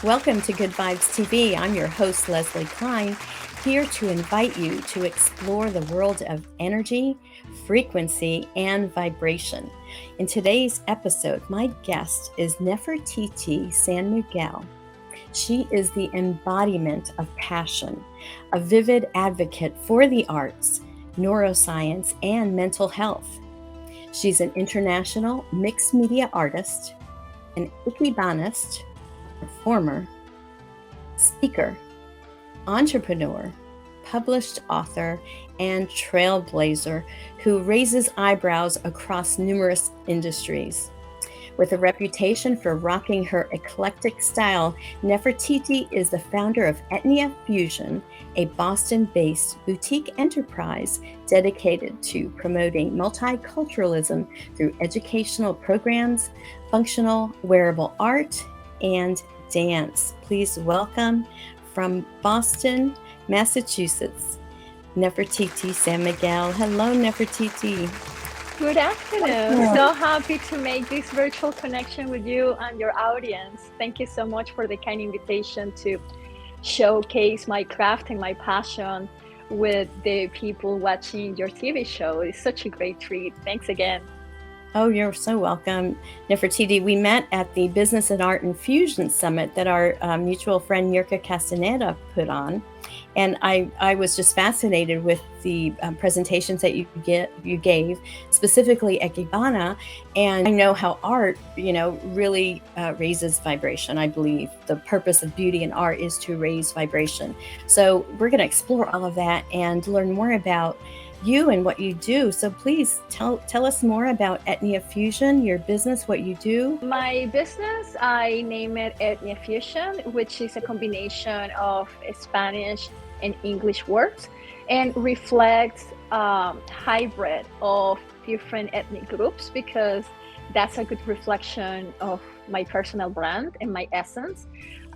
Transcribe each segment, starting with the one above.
Welcome to Good Vibes TV. I'm your host, Lesley Klein, here to invite you to explore the world of energy, frequency, and vibration. In today's episode, my guest is Nefertiti San Miguel. She is the embodiment of passion, a vivid advocate for the arts, neuroscience, and mental health. She's an international mixed media artist, an Ikebanist, performer, speaker, entrepreneur, published author, and trailblazer who raises eyebrows across numerous industries. With a reputation for rocking her eclectic style, Nefertiti is the founder of Etnia Fusion, a Boston-based boutique enterprise dedicated to promoting multiculturalism through educational programs, functional wearable art, and dance. Please welcome from Boston, Massachusetts, Nefertiti San Miguel. Hello, Nefertiti. Good afternoon. So happy to make this virtual connection with you and your audience. Thank you so much for the kind invitation to showcase my craft and my passion with the people watching your TV show. It's such a great treat. Thanks again. Oh, you're so welcome, Nefertiti. We met at the Business and Art and Fusion Summit that our mutual friend Yurka Castaneda put on. And I was just fascinated with the presentations that you gave, specifically Ikebana. And I know how art, really raises vibration. I believe the purpose of beauty and art is to raise vibration. So we're going to explore all of that and learn more about you and what you do. So please tell us more about Etnia Fusion, your business, what you do. My business, I name it Etnia Fusion, which is a combination of Spanish and English words and reflects hybrid of different ethnic groups, because that's a good reflection of my personal brand and my essence.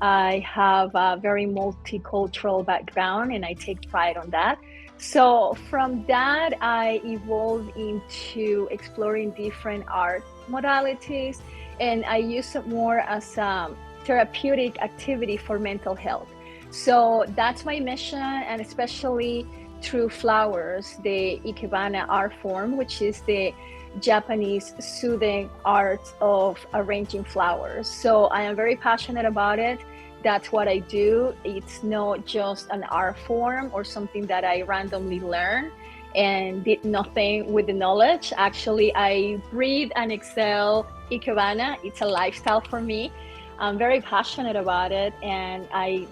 I have a very multicultural background and I take pride on that. So from that, I evolved into exploring different art modalities, and I use it more as a therapeutic activity for mental health. So that's my mission, and especially through flowers, the Ikebana art form, which is the Japanese soothing art of arranging flowers. So I am very passionate about it. That's what I do. It's not just an art form or something that I randomly learned and did nothing with the knowledge. Actually, I breathe and exhale Ikebana. It's a lifestyle for me. I'm very passionate about it, and I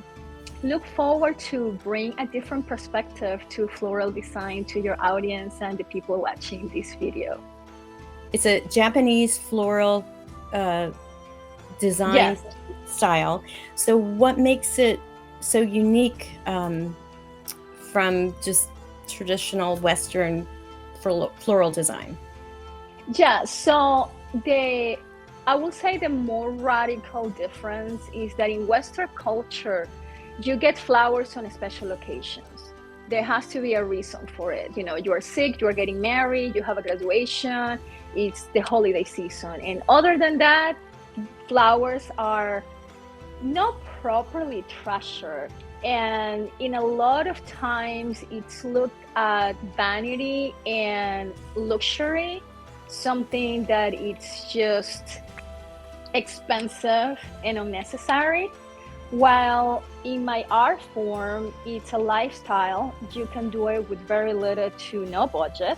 look forward to bring a different perspective to floral design to your audience and the people watching this video. It's a Japanese floral design. Yes. Style. So what makes it so unique from just traditional Western floral design? Yeah, so I will say the more radical difference is that in Western culture, you get flowers on special occasions. There has to be a reason for it. You are sick, you are getting married, you have a graduation, it's the holiday season. And other than that, flowers are not properly treasured, and in a lot of times it's looked at vanity and luxury, something that it's just expensive and unnecessary. While in my art form, it's a lifestyle. You can do it with very little to no budget,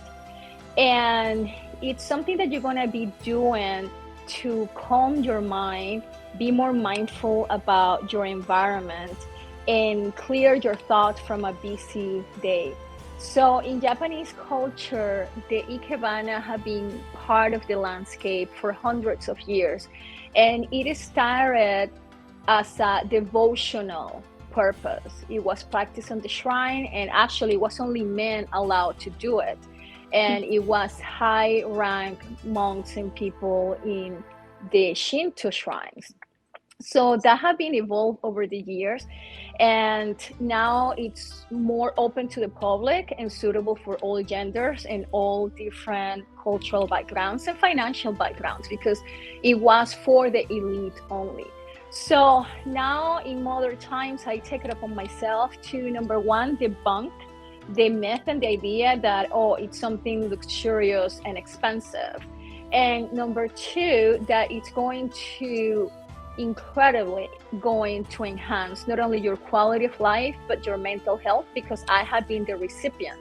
and it's something that you're going to be doing to calm your mind, be more mindful about your environment, and clear your thoughts from a busy day. So in Japanese culture, the Ikebana have been part of the landscape for hundreds of years, and it started as a devotional purpose. It was practiced on the shrine, and actually it was only men allowed to do it. And it was high rank monks and people in the Shinto shrines. So that have been evolved over the years, and now it's more open to the public and suitable for all genders and all different cultural backgrounds and financial backgrounds, because it was for the elite only. So now in modern times, I take it upon myself to, number one, debunk the myth and the idea that, oh, it's something luxurious and expensive. And number two, that it's going to incredibly going to enhance not only your quality of life, but your mental health, because I have been the recipient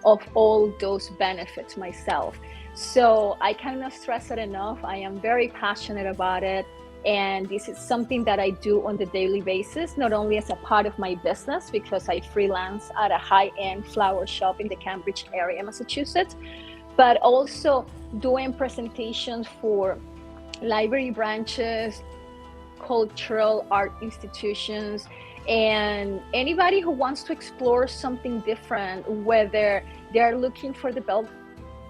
of all those benefits myself. So I cannot stress it enough. I am very passionate about it. And this is something that I do on the daily basis, not only as a part of my business, because I freelance at a high-end flower shop in the Cambridge area, Massachusetts, but also doing presentations for library branches, cultural art institutions, and anybody who wants to explore something different, whether they're looking for the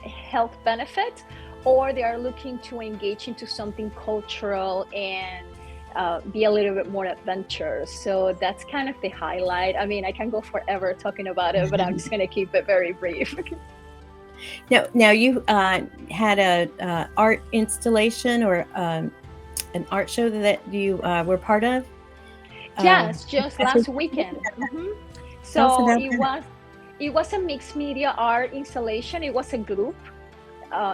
health benefit or they are looking to engage into something cultural and be a little bit more adventurous. So that's kind of the highlight. I mean, I can go forever talking about it, but I'm just going to keep it very brief. Now you had a art installation or an art show that you were part of? Yes, just last weekend. So it was a mixed media art installation. It was a group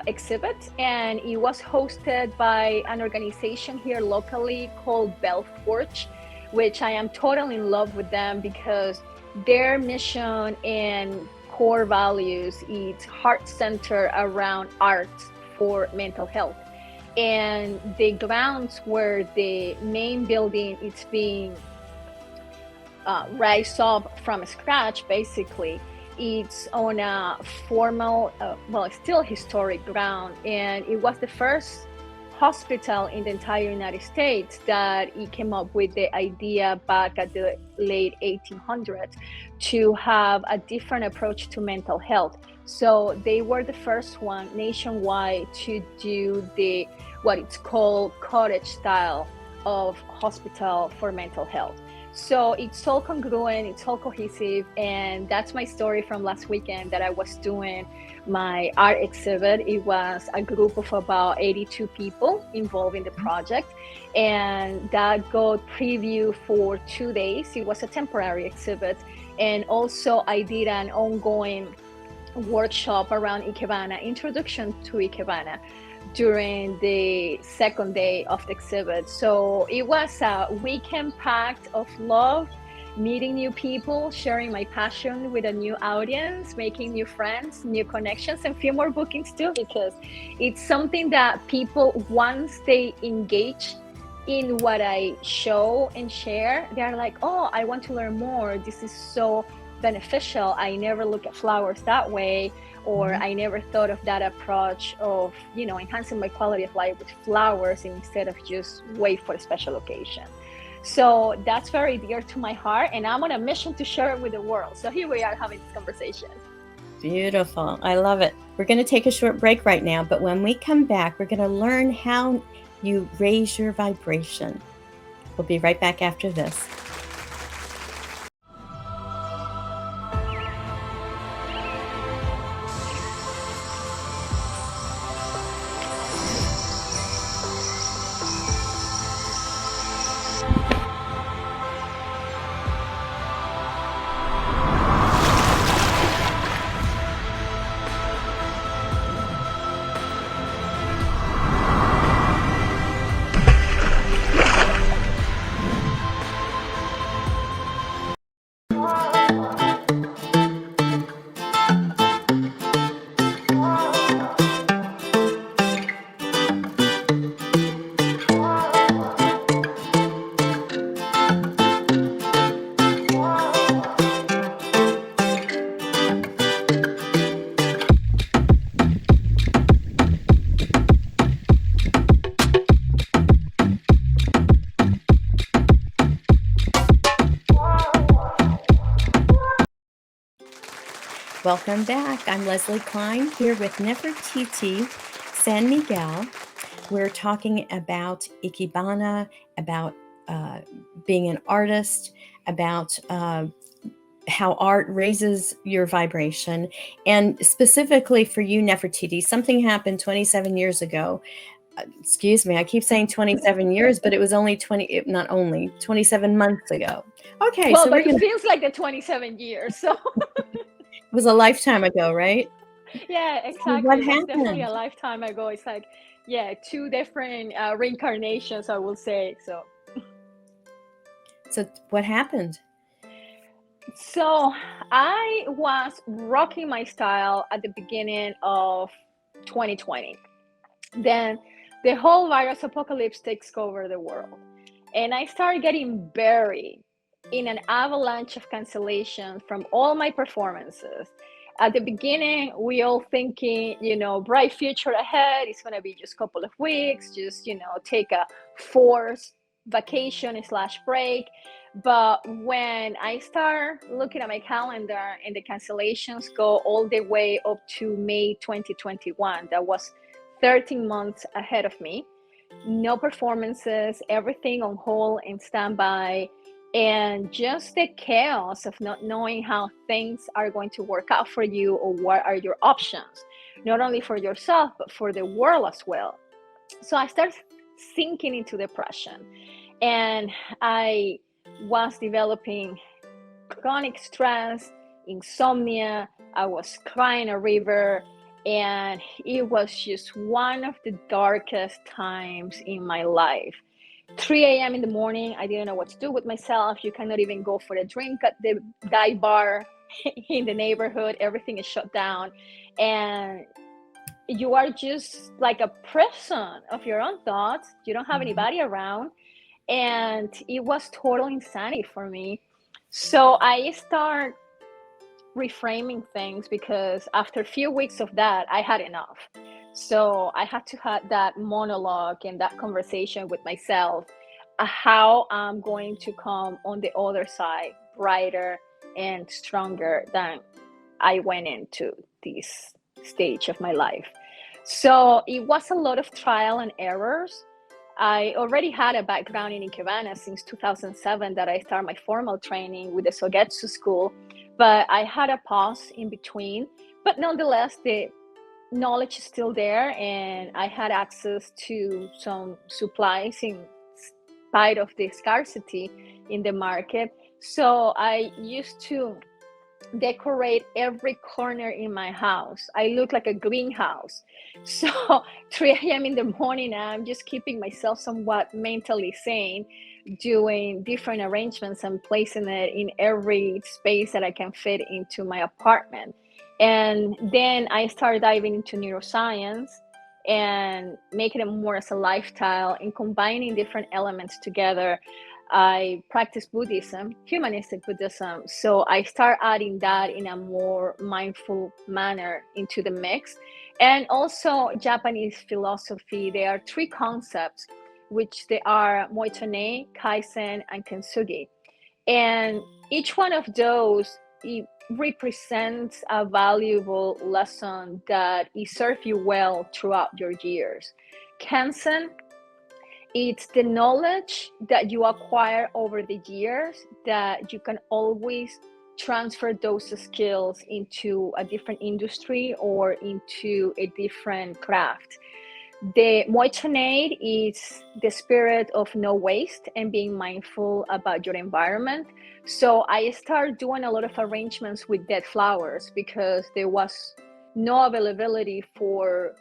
exhibit, and it was hosted by an organization here locally called Bell Forge, which I am totally in love with them because their mission and core values is heart center around art for mental health. And the grounds where the main building is being raised up from scratch, basically, it's on a formal, still historic ground, and it was the first hospital in the entire United States that it came up with the idea back at the late 1800s to have a different approach to mental health. So they were the first one nationwide to do what it's called cottage style of hospital for mental health. So it's all congruent, it's all cohesive, and that's my story from last weekend that I was doing my art exhibit. It was a group of about 82 people involved in the project, and that got preview for 2 days. It was a temporary exhibit, and also I did an ongoing workshop around Ikebana, introduction to Ikebana, during the second day of the exhibit. So it was a weekend packed of love, meeting new people, sharing my passion with a new audience, making new friends, new connections, and a few more bookings too, because it's something that people, once they engage in what I show and share, they're like, oh, I want to learn more. This is so beneficial. I never look at flowers that way, or I never thought of that approach of, enhancing my quality of life with flowers instead of just wait for a special occasion. So that's very dear to my heart, and I'm on a mission to share it with the world. So here we are having this conversation. Beautiful. I love it. We're going to take a short break right now, but when we come back, we're going to learn how you raise your vibration. We'll be right back after this. Welcome back. I'm Lesley Klein here with Nefertiti San Miguel. We're talking about Ikebana, about being an artist, about how art raises your vibration. And specifically for you, Nefertiti, something happened 27 years ago excuse me, I keep saying 27 years, but it was only 20, not only 27 months ago. Okay, Well, so but we're it gonna, feels like the 27 years. So it was a lifetime ago, right? yeah, So what exactly. It was definitely a happened? lifetime ago. It's like, yeah, two different reincarnations, I will say. So what happened? So I was rocking my style at the beginning of 2020. Then the whole virus apocalypse takes over the world. And I started getting buried in an avalanche of cancellations from all my performances. At the beginning, we all thinking, bright future ahead. It's gonna be just a couple of weeks, just take a forced vacation slash break. But when I start looking at my calendar and the cancellations go all the way up to May 2021, that was 13 months ahead of me. No performances, everything on hold and standby, and just the chaos of not knowing how things are going to work out for you or what are your options, not only for yourself, but for the world as well. So I started sinking into depression, and I was developing chronic stress, insomnia. I was crying a river, and it was just one of the darkest times in my life. 3 a.m. in the morning, I didn't know what to do with myself. You cannot even go for a drink at the dive bar in the neighborhood. Everything is shut down. And you are just like a prison of your own thoughts. You don't have anybody around. And it was total insanity for me. So I start reframing things because after a few weeks of that, I had enough. So I had to have that monologue and that conversation with myself, how I'm going to come on the other side brighter and stronger than I went into this stage of my life. So it was a lot of trial and errors. I already had a background in Ikebana since 2007 that I started my formal training with the Sogetsu school, but I had a pause in between. But nonetheless, the knowledge is still there, and I had access to some supplies in spite of the scarcity in the market. So I used to decorate every corner in my house. I look like a greenhouse. So 3 a.m. in the morning, I'm just keeping myself somewhat mentally sane, doing different arrangements and placing it in every space that I can fit into my apartment. And then I started diving into neuroscience and making it more as a lifestyle and combining different elements together. I practice Buddhism, humanistic Buddhism. So I start adding that in a more mindful manner into the mix. And also Japanese philosophy. There are three concepts, which they are Moitone, Kaizen, and Kintsugi. And each one of those, it represents a valuable lesson that it serves you well throughout your years. Kaizen, it's the knowledge that you acquire over the years that you can always transfer those skills into a different industry or into a different craft. The Moitonade is the spirit of no waste and being mindful about your environment. So I started doing a lot of arrangements with dead flowers because there was no availability for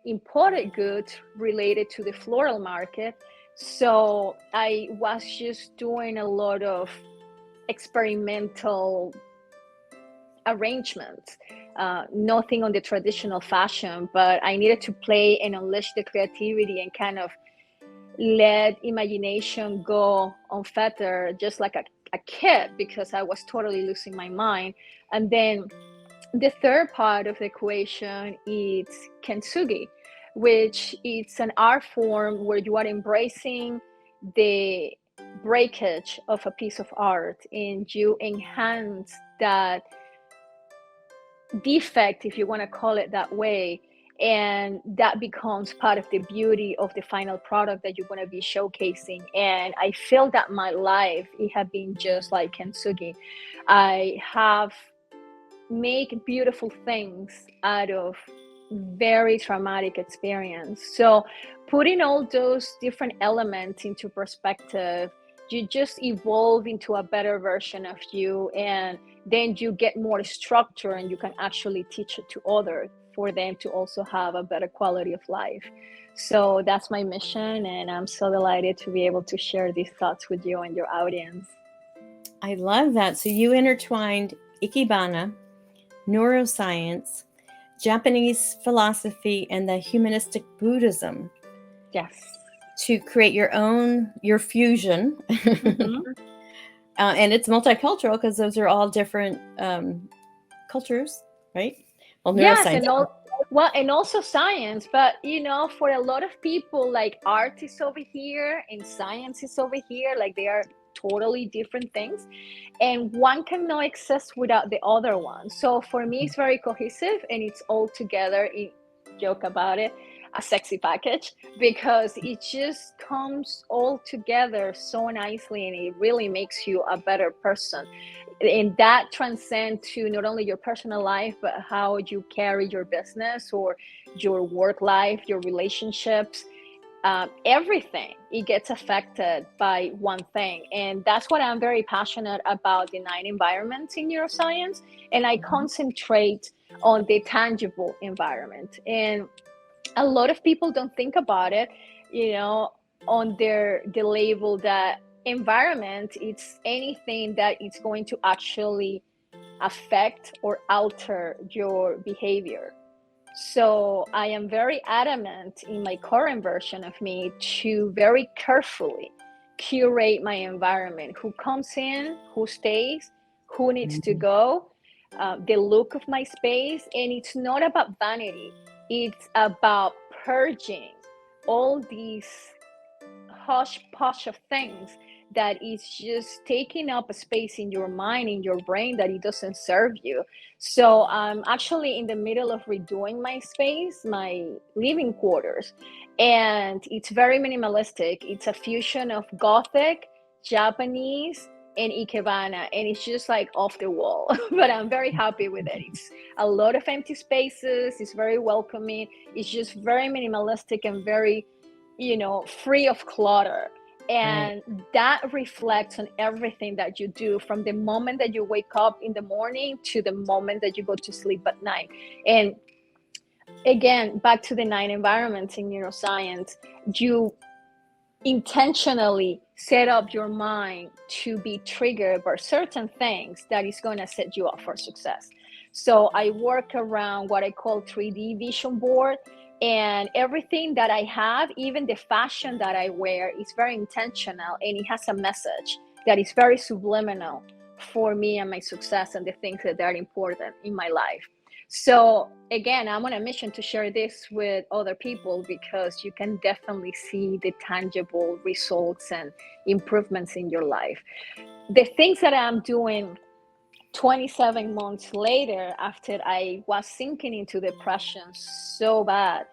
imported goods related to the floral market. So I was just doing a lot of experimental arrangements, nothing on the traditional fashion, but I needed to play and unleash the creativity and kind of let imagination go unfettered, just like a kid, because I was totally losing my mind. And then the third part of the equation is kintsugi, which is an art form where you are embracing the breakage of a piece of art and you enhance that defect, if you want to call it that way, and that becomes part of the beauty of the final product that you're going to be showcasing. And I feel that my life, it had been just like kintsugi. I have make beautiful things out of very traumatic experience. So putting all those different elements into perspective, you just evolve into a better version of you, and then you get more structure and you can actually teach it to others for them to also have a better quality of life. So that's my mission, and I'm so delighted to be able to share these thoughts with you and your audience. I love that. So you intertwined Ikebana, neuroscience, Japanese philosophy, and the humanistic Buddhism. Yes. To create your fusion. Mm-hmm. And it's multicultural because those are all different cultures, right? Well, Yes, neuroscience. and also science, but for a lot of people, like art is over here and science is over here, like they are totally different things, and one cannot exist without the other one. So for me, it's very cohesive and it's all together. Joke about it, a sexy package, because it just comes all together so nicely and it really makes you a better person. And that transcends to not only your personal life, but how you carry your business or your work life, your relationships. Everything, it gets affected by one thing. And that's what I'm very passionate about, the 9 environments in neuroscience. And I concentrate on the tangible environment. And a lot of people don't think about it, on the label that environment, it's anything that it's going to actually affect or alter your behavior. So I am very adamant in my current version of me to very carefully curate my environment, who comes in, who stays, who needs to go, the look of my space. And it's not about vanity, it's about purging all these hush posh of things that is just taking up a space in your mind, in your brain, that it doesn't serve you. So I'm actually in the middle of redoing my space, my living quarters, and it's very minimalistic. It's a fusion of Gothic, Japanese, and Ikebana, and it's just like off the wall. But I'm very happy with it. It's a lot of empty spaces, it's very welcoming, it's just very minimalistic and very free of clutter. And that reflects on everything that you do, from the moment that you wake up in the morning to the moment that you go to sleep at night. And again, back to the 9 environments in neuroscience, you intentionally set up your mind to be triggered by certain things that is going to set you up for success. So I work around what I call 3D vision board, and everything that I have, even the fashion that I wear, is very intentional, and it has a message that is very subliminal for me and my success and the things that are important in my life. So again, I'm on a mission to share this with other people, because you can definitely see the tangible results and improvements in your life. The things that I'm doing 27 months later, after I was sinking into depression so bad,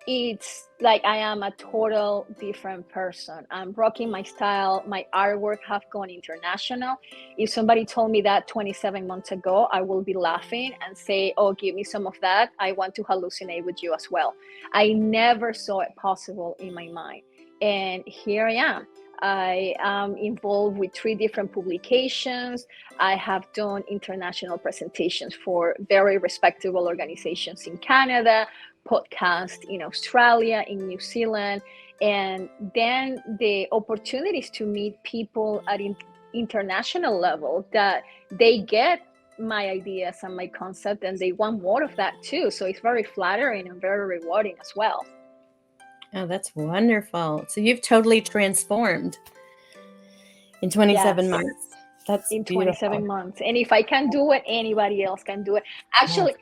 it's like I am a total different person. I'm rocking my style. My artwork have gone international. If somebody told me that 27 months ago, I will be laughing and say, oh, give me some of that. I want to hallucinate with you as well. I never saw it possible in my mind. And here I am. I am involved with 3 different publications. I have done international presentations for very respectable organizations in Canada, podcast in Australia, in New Zealand, and then the opportunities to meet people at international level that they get my ideas and my concept, and they want more of that too. So it's very flattering and very rewarding as well. Oh, that's wonderful. So you've totally transformed in 27 months. That's in beautiful. 27 months. And if I can do it, anybody else can do it. Actually,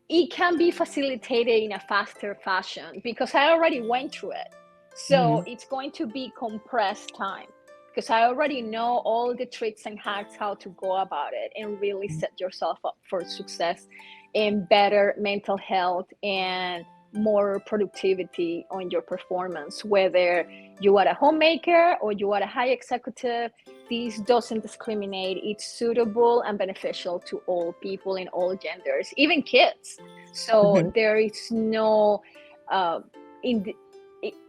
it can be facilitated in a faster fashion because I already went through it. So it's going to be compressed time, because I already know all the tricks and hacks how to go about it and really set yourself up for success and better mental health and more productivity on your performance, whether you are a homemaker or you are a high executive. This doesn't discriminate. It's suitable and beneficial to all people in all genders, even kids. So there is no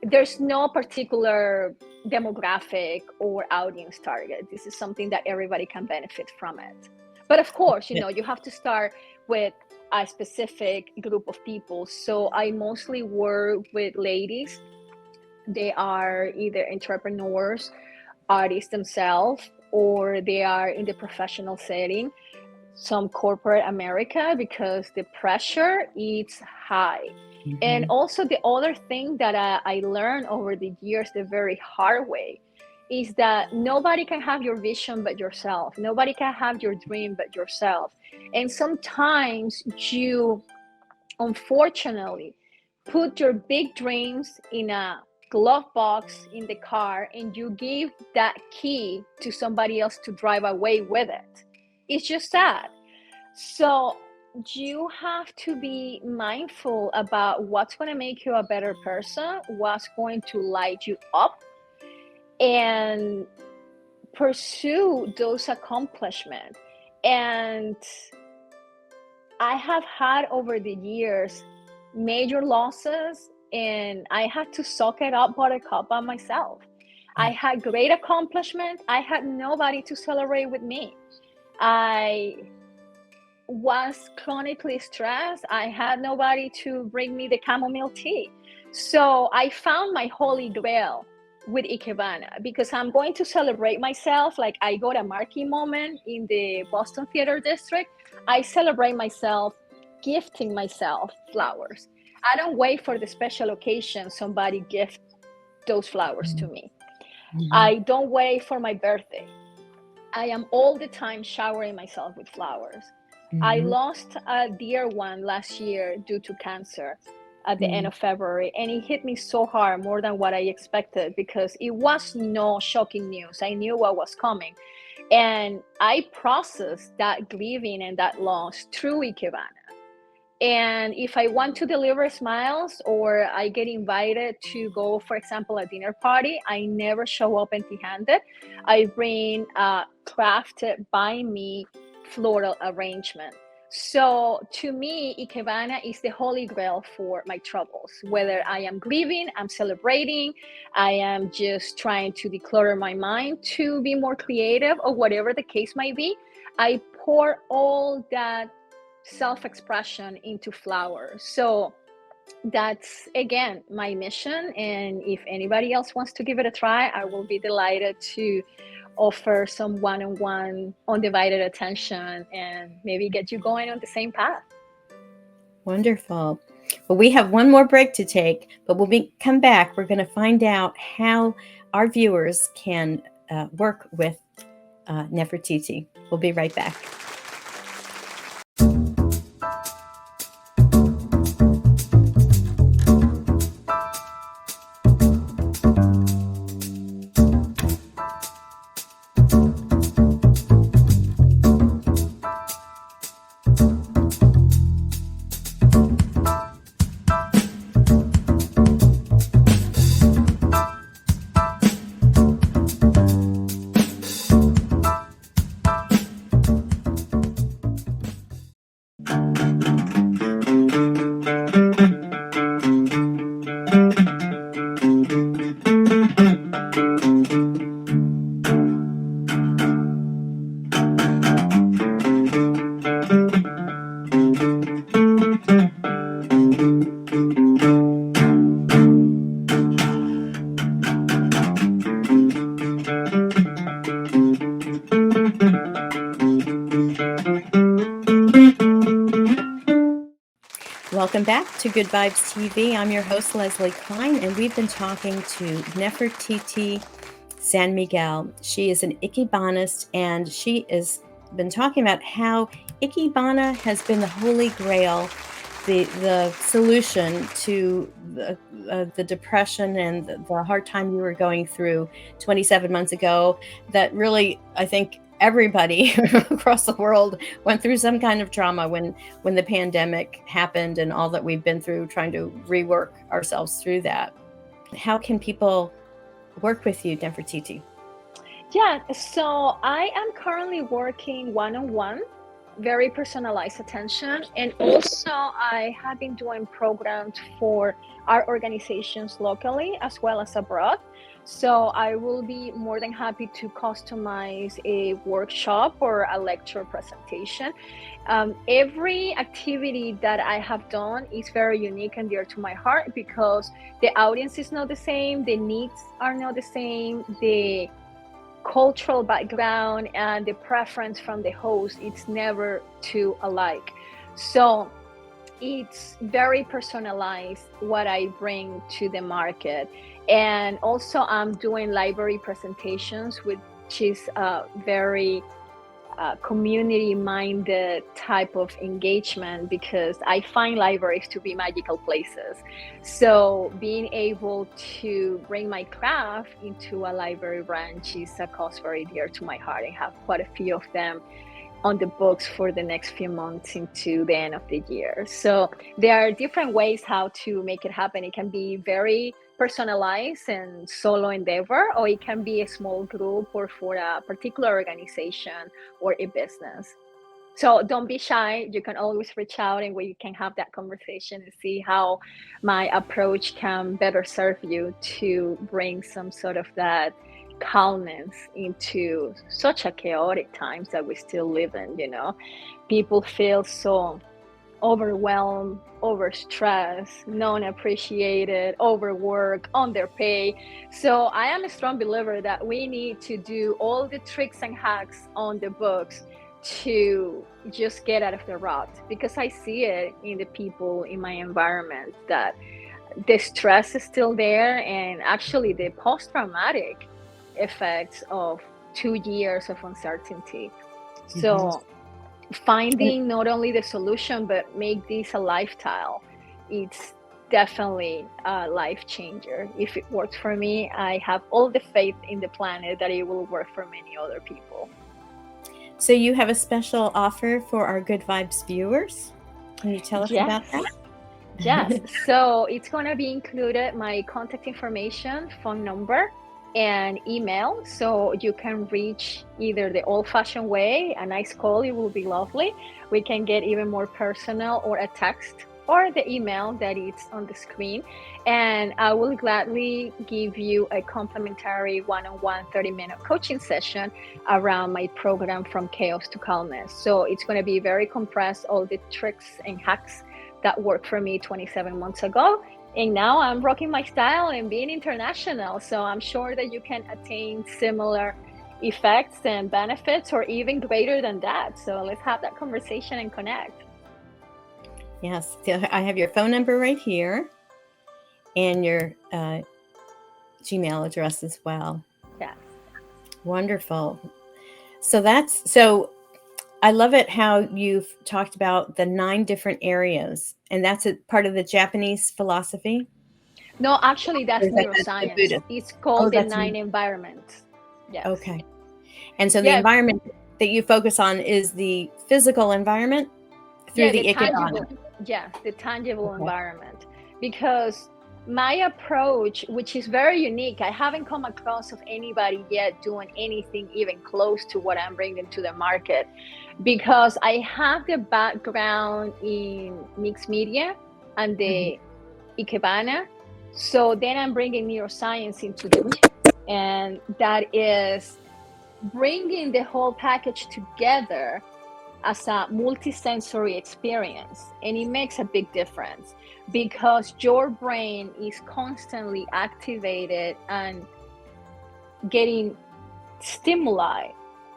there's no particular demographic or audience target. This is something that everybody can benefit from it. But of course, you have to start with a specific group of people. So I mostly work with ladies. They are either entrepreneurs, artists themselves, or they are in the professional setting, some corporate America, because the pressure is high. And also the other thing that I learned over the years the very hard way is that nobody can have your vision but yourself. Nobody can have your dream but yourself. And sometimes you, unfortunately, put your big dreams in a glove box in the car and you give that key to somebody else to drive away with it. It's just sad. So you have to be mindful about what's going to make you a better person, what's going to light you up, and pursue those accomplishments. And I have had over the years major losses, and I had to suck it up buttercup by myself. I had great accomplishment. I had nobody to celebrate with me. I was chronically stressed. I had nobody to bring me the chamomile tea. So I found my holy grail with Ikebana, because I'm going to celebrate myself. Like, I got a marquee moment in the Boston Theater District. I celebrate myself gifting myself flowers. I don't wait for the special occasion somebody gift those flowers to me. I don't wait for my birthday. I am all the time showering myself with flowers. I lost a dear one last year due to cancer at the end of February, and it hit me so hard, more than what I expected, because it was no shocking news. I knew what was coming, and I processed that grieving and that loss through Ikebana. And if I want to deliver smiles, or I get invited to go, for example, a dinner party, I never show up empty-handed. I bring a crafted by me floral arrangement. So to me, Ikebana is the holy grail for my troubles. Whether I am grieving, I'm celebrating, I am just trying to declutter my mind to be more creative, or whatever the case might be, I pour all that self-expression into flowers. So that's, again, my mission. And if anybody else wants to give it a try, I will be delighted to offer some one-on-one undivided attention and maybe get you going on the same path. Wonderful. Well, we have one more break to take, but when we come back, we're going to find out how our viewers can work with Nefertiti. We'll be right back. Welcome back to Good Vibes TV. I'm your host, Lesley Klein, and we've been talking to Nefertiti San Miguel. She is an Ikebanist, and she has been talking about how Ikebana has been the holy grail, the solution to the depression and the hard time you were going through 27 months ago. That really, I think, everybody across the world went through some kind of trauma when the pandemic happened and all that we've been through, trying to rework ourselves through that. How can people work with you, Nefertiti? Yeah, so I am currently working one-on-one, very personalized attention. And also, I have been doing programs for our organizations locally as well as abroad. So I will be more than happy to customize a workshop or a lecture presentation. Every activity that I have done is very unique and dear to my heart because the audience is not the same, the needs are not the same, the cultural background and the preference from the host, it's never two alike. So it's very personalized what I bring to the market. And also I'm doing library presentations, which is very community-minded type of engagement because I find libraries to be magical places. So being able to bring my craft into a library branch is a cause very dear to my heart. I have quite a few of them on the books for the next few months into the end of the year. So there are different ways how to make it happen. It can be very personalized and solo endeavor, or it can be a small group or for a particular organization or a business. So don't be shy. You can always reach out and we can have that conversation and see how my approach can better serve you to bring some sort of that calmness into such a chaotic times that we still live in, People feel so overwhelmed, overstressed, non-appreciated, overworked, underpaid. So I am a strong believer that we need to do all the tricks and hacks on the books to just get out of the rut, because I see it in the people in my environment that the stress is still there, and actually the post-traumatic effects of 2 years of uncertainty. So finding not only the solution, but make this a lifestyle, it's definitely a life changer. If it works for me, I have all the faith in the planet that it will work for many other people. So you have a special offer for our Good Vibes viewers. Can you tell us about that? Yes. So it's going to be included my contact information, phone number, and email. So you can reach either the old-fashioned way, a nice call, it will be lovely. We can get even more personal, or a text, or the email that is on the screen. And I will gladly give you a complimentary one-on-one 30-minute coaching session around my program From Chaos to Calmness. So it's going to be very compressed, all the tricks and hacks that worked for me 27 months ago. And now I'm rocking my style and being international. So I'm sure that you can attain similar effects and benefits, or even greater than that. So let's have that conversation and connect. Yes, I have your phone number right here and your Gmail address as well. Yes. Wonderful. So I love it how you've talked about the 9 different areas, and that's a part of the Japanese philosophy. No, actually, that's neuroscience. It's called the 9 environments. Yes. Okay. And so the environment that you focus on is the physical environment through the Ikebana. Yes, the tangible environment. Because my approach, which is very unique, I haven't come across of anybody yet doing anything even close to what I'm bringing to the market, because I have the background in mixed media and the Ikebana. So then I'm bringing neuroscience into it, and that is bringing the whole package together as a multisensory experience. And it makes a big difference because your brain is constantly activated and getting stimuli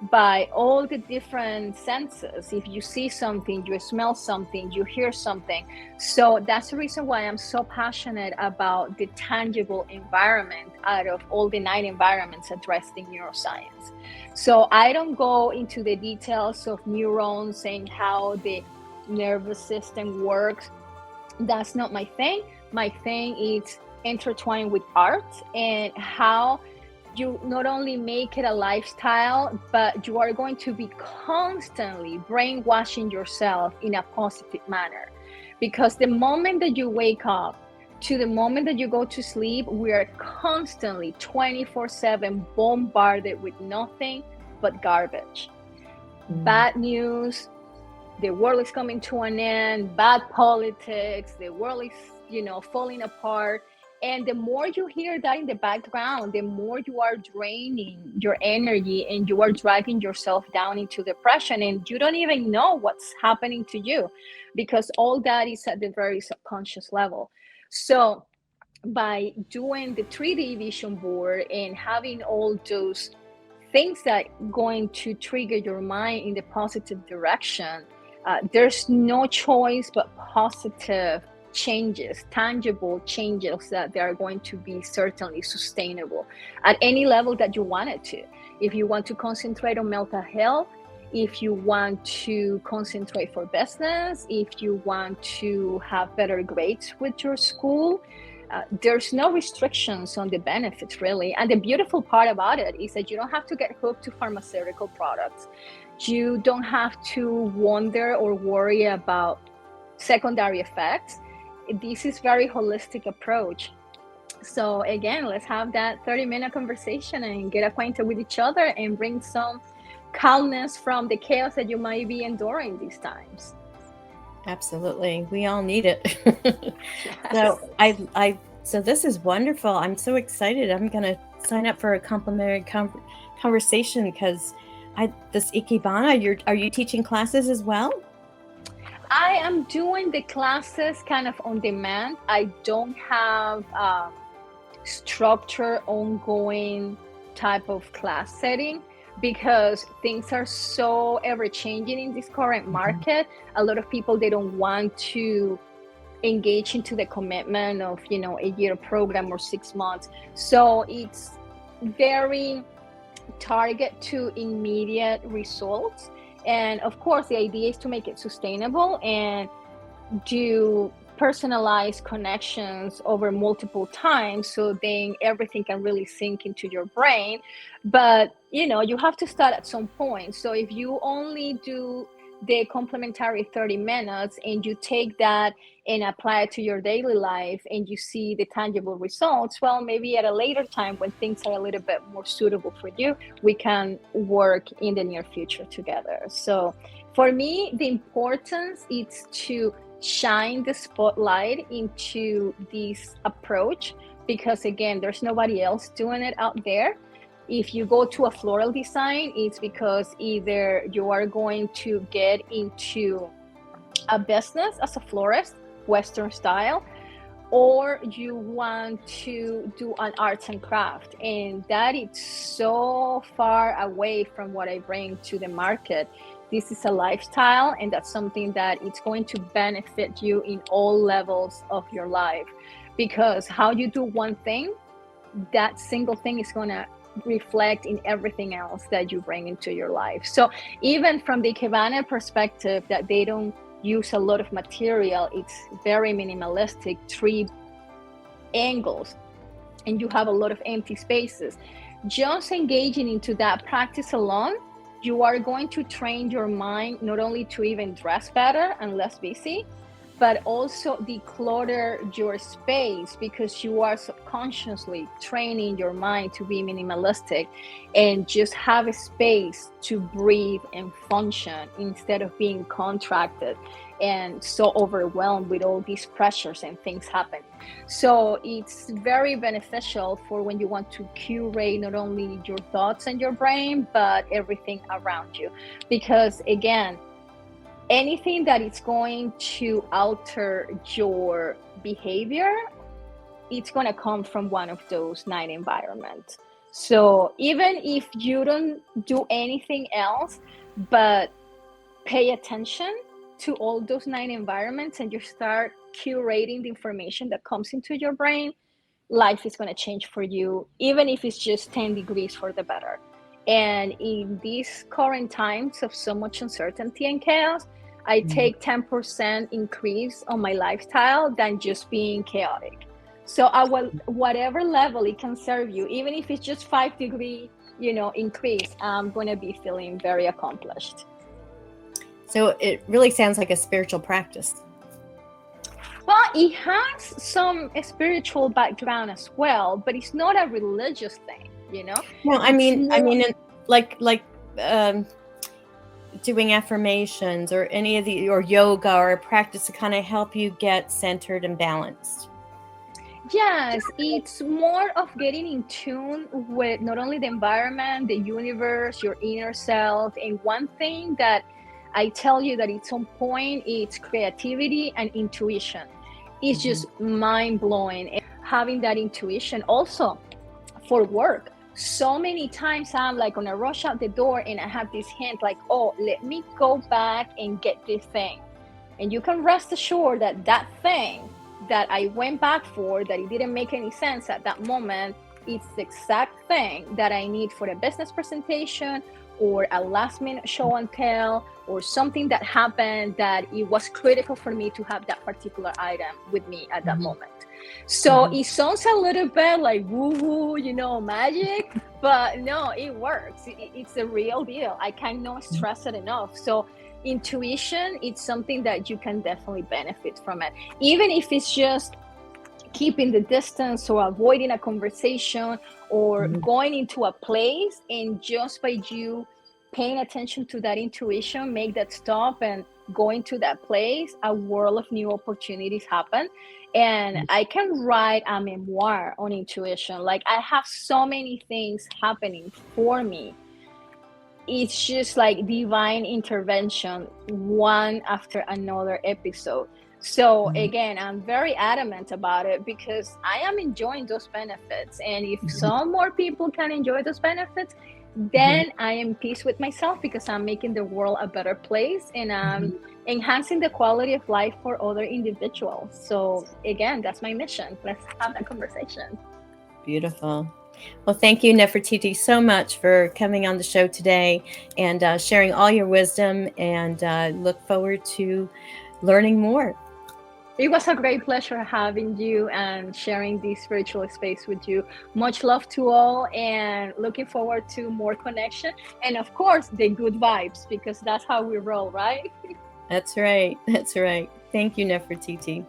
by all the different senses. If you see something, you smell something, you hear something. So that's the reason why I'm so passionate about the tangible environment out of all the 9 environments addressed in neuroscience. So I don't go into the details of neurons and how the nervous system works. That's not my thing. My thing is intertwined with art and how you not only make it a lifestyle, but you are going to be constantly brainwashing yourself in a positive manner. Because the moment that you wake up to the moment that you go to sleep, we are constantly 24/7 bombarded with nothing but garbage. Bad news, the world is coming to an end, bad politics, the world is, falling apart. And the more you hear that in the background, the more you are draining your energy and you are dragging yourself down into depression, and you don't even know what's happening to you because all that is at the very subconscious level. So by doing the 3D vision board and having all those things that going to trigger your mind in the positive direction, there's no choice but positive changes, tangible changes that they are going to be certainly sustainable at any level that you want it to. If you want to concentrate on mental health, if you want to concentrate for business, if you want to have better grades with your school, there's no restrictions on the benefits, really. And the beautiful part about it is that you don't have to get hooked to pharmaceutical products. You don't have to wonder or worry about secondary effects. This is very holistic approach. So again, let's have that 30-minute conversation and get acquainted with each other and bring some calmness from the chaos that you might be enduring these times. Absolutely. We all need it. Yes. So this is wonderful. I'm so excited. I'm going to sign up for a complimentary conversation because this Ikebana, are you teaching classes as well? I am doing the classes kind of on demand. I don't have structure, ongoing type of class setting because things are so ever changing in this current market. A lot of people, they don't want to engage into the commitment of, a year program or 6 months. So it's very target to immediate results. And of course, the idea is to make it sustainable and do personalized connections over multiple times so then everything can really sink into your brain. But you have to start at some point. So if you only do the complementary 30 minutes and you take that and apply it to your daily life and you see the tangible results, well, maybe at a later time when things are a little bit more suitable for you, we can work in the near future together. So for me, the importance is to shine the spotlight into this approach because again, there's nobody else doing it out there. If you go to a floral design, it's because either you are going to get into a business as a florist, Western style, or you want to do an arts and craft. And that is so far away from what I bring to the market. This is a lifestyle, and that's something that it's going to benefit you in all levels of your life. Because how you do one thing, that single thing is going to reflect in everything else that you bring into your life. So even from the Ikebana perspective, that they don't use a lot of material, it's very minimalistic, 3 angles, and you have a lot of empty spaces. Just engaging into that practice alone, you are going to train your mind not only to even dress better and less busy, but also declutter your space because you are subconsciously training your mind to be minimalistic and just have a space to breathe and function instead of being contracted and so overwhelmed with all these pressures and things happen. So it's very beneficial for when you want to curate not only your thoughts and your brain, but everything around you. Because again, anything that is going to alter your behavior, it's going to come from one of those 9 environments. So even if you don't do anything else, but pay attention to all those 9 environments and you start curating the information that comes into your brain, life is going to change for you, even if it's just 10 degrees for the better. And in these current times of so much uncertainty and chaos, I take 10% increase on my lifestyle than just being chaotic. So at whatever level it can serve you, even if it's just 5 degree, increase, I'm going to be feeling very accomplished. So it really sounds like a spiritual practice. Well, it has some spiritual background as well, but it's not a religious thing. No, I mean, like doing affirmations or any of or yoga or a practice to kind of help you get centered and balanced. Yes, it's more of getting in tune with not only the environment, the universe, your inner self. And one thing that I tell you that it's on point, it's creativity and intuition. It's just mind-blowing. And having that intuition also for work. So many times I'm like on a rush out the door and I have this hint like, oh, let me go back and get this thing. And you can rest assured that that thing that I went back for, that it didn't make any sense at that moment, it's the exact thing that I need for a business presentation or a last minute show and tell or something that happened that it was critical for me to have that particular item with me at that moment. So it sounds a little bit like woo-woo, magic, but no, it works. It's a real deal. I cannot stress it enough. So intuition, it's something that you can definitely benefit from it, even if it's just keeping the distance or avoiding a conversation or going into a place, and just by you paying attention to that intuition, make that stop and go into that place, a world of new opportunities happen. And I can write a memoir on intuition. Like, I have so many things happening for me. It's just like divine intervention, one after another episode. So again, I'm very adamant about it because I am enjoying those benefits. And if some more people can enjoy those benefits, then I am at peace with myself because I'm making the world a better place and I'm enhancing the quality of life for other individuals. So again, that's my mission. Let's have that conversation. Beautiful. Well, thank you, Nefertiti, so much for coming on the show today and sharing all your wisdom, and look forward to learning more. It was a great pleasure having you and sharing this virtual space with you. Much love to all and looking forward to more connection. And of course, the good vibes, because that's how we roll, right? That's right. That's right. Thank you, Nefertiti.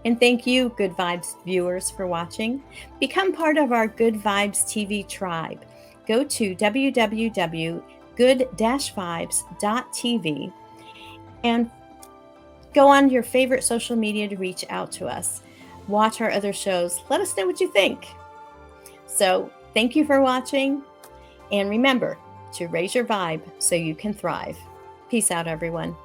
And thank you, Good Vibes viewers, for watching. Become part of our Good Vibes TV tribe. Go to www.good-vibes.tv and go on your favorite social media to reach out to us. Watch our other shows. Let us know what you think. So thank you for watching. And remember to raise your vibe so you can thrive. Peace out, everyone.